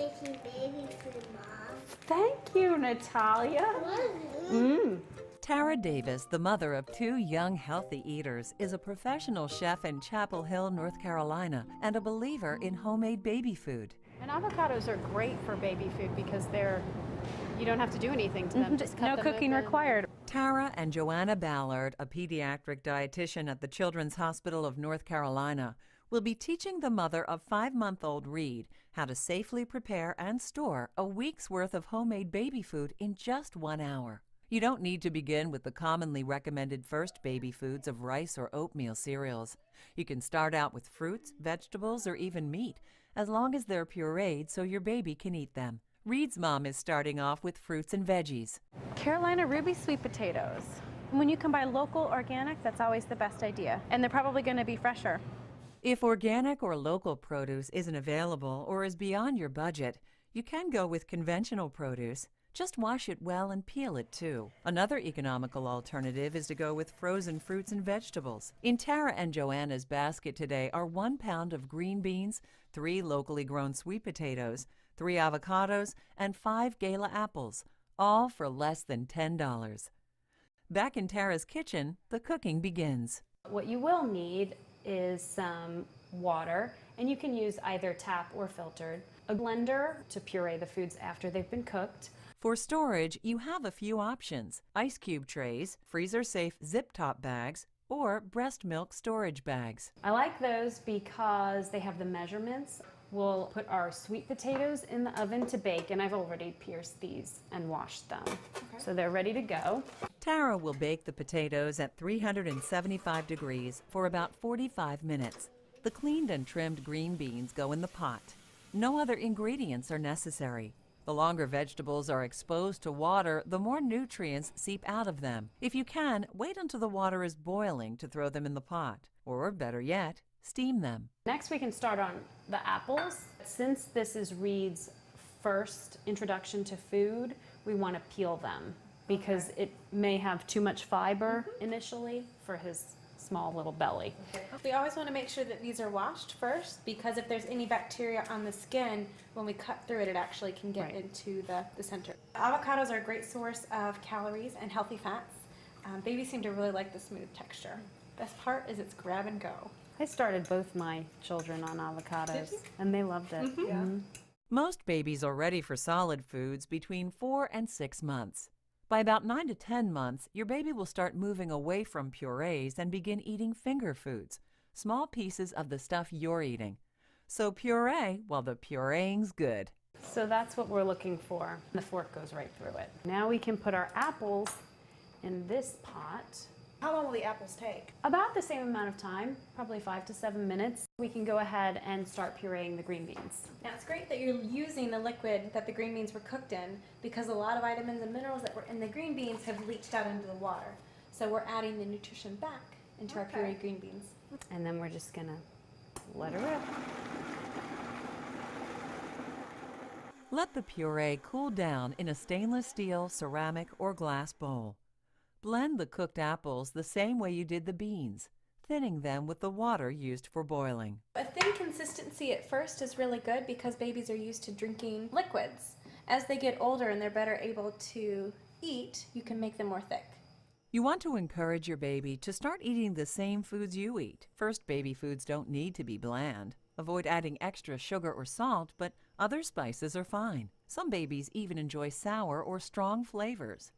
making baby food, Mom. Thank you, Natalia. Tara Davis, the mother of 2 young healthy eaters, is a professional chef in Chapel Hill, North Carolina, and a believer in homemade baby food. And avocados are great for baby food because you don't have to do anything to them. Just cut No them cooking open. required. Tara and Joanna Ballard, a pediatric dietitian at the Children's Hospital of North Carolina, will be teaching the mother of 5-month-old Reed how to safely prepare and store a week's worth of homemade baby food in just 1 hour. You don't need to begin with the commonly recommended first baby foods of rice or oatmeal cereals. You can start out with fruits, vegetables, or even meat, as long as they're pureed so your baby can eat them. Reed's mom is starting off with fruits and veggies. Carolina ruby sweet potatoes. When you can buy local organic, that's always the best idea. And they're probably going to be fresher. If organic or local produce isn't available or is beyond your budget, you can go with conventional produce. Just wash it well and peel it too. Another economical alternative is to go with frozen fruits and vegetables. In Tara and Joanna's basket today are 1 pound of green beans, 3 locally grown sweet potatoes, 3 avocados, and 5 Gala apples, all for less than $10. Back in Tara's kitchen, the cooking begins. What you will need is some water, and you can use either tap or filtered. A blender to puree the foods after they've been cooked. For storage, you have a few options: ice cube trays, freezer-safe zip-top bags, or breast milk storage bags. I like those because they have the measurements. We'll put our sweet potatoes in the oven to bake, and I've already pierced these and washed them. So they're ready to go. Tara will bake the potatoes at 375 degrees for about 45 minutes. The cleaned and trimmed green beans go in the pot. No other ingredients are necessary. The longer vegetables are exposed to water, the more nutrients seep out of them. If you can, wait until the water is boiling to throw them in the pot. Or, better yet, steam them. Next we can start on the apples. Since this is Reed's first introduction to food, we want to peel them because it may have too much fiber initially for his small little belly. We always want to make sure that these are washed first, because if there's any bacteria on the skin, when we cut through it, it actually can get into the center. Avocados are a great source of calories and healthy fats. Babies seem to really like the smooth texture. Best part is it's grab and go. I started both my children on avocados, and they loved it. Most babies are ready for solid foods between 4 and 6 months. By about 9 to 10 months, your baby will start moving away from purees and begin eating finger foods, small pieces of the stuff you're eating. So puree while the pureeing's good. So that's what we're looking for. The fork goes right through it. Now we can put our apples in this pot. How long will the apples take? About the same amount of time, probably 5 to 7 minutes. We can go ahead and start pureeing the green beans. Now it's great that you're using the liquid that the green beans were cooked in, because a lot of vitamins and minerals that were in the green beans have leached out into the water. So we're adding the nutrition back into our pureed green beans. And then we're just gonna let her rip. Let the puree cool down in a stainless steel, ceramic, or glass bowl. Blend the cooked apples the same way you did the beans, thinning them with the water used for boiling. A thin consistency at first is really good because babies are used to drinking liquids. As they get older and they're better able to eat, you can make them more thick. You want to encourage your baby to start eating the same foods you eat. First, baby foods don't need to be bland. Avoid adding extra sugar or salt, but other spices are fine. Some babies even enjoy sour or strong flavors.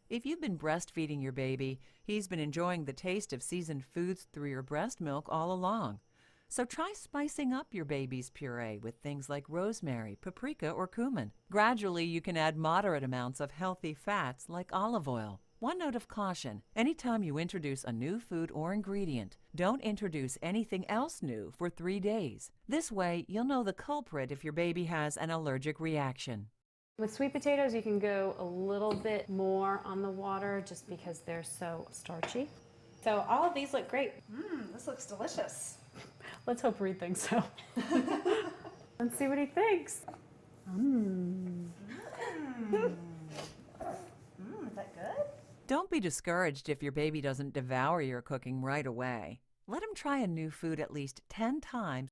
If you've been breastfeeding your baby, he's been enjoying the taste of seasoned foods through your breast milk all along. So try spicing up your baby's puree with things like rosemary, paprika, or cumin. Gradually, you can add moderate amounts of healthy fats like olive oil. One note of caution: anytime you introduce a new food or ingredient, don't introduce anything else new for 3 days. This way, you'll know the culprit if your baby has an allergic reaction. With sweet potatoes, you can go a little bit more on the water just because they're so starchy. So all of these look great. This looks delicious. Let's hope Reed thinks so. Let's see what he thinks. Is that good? Don't be discouraged if your baby doesn't devour your cooking right away. Let him try a new food at least 10 times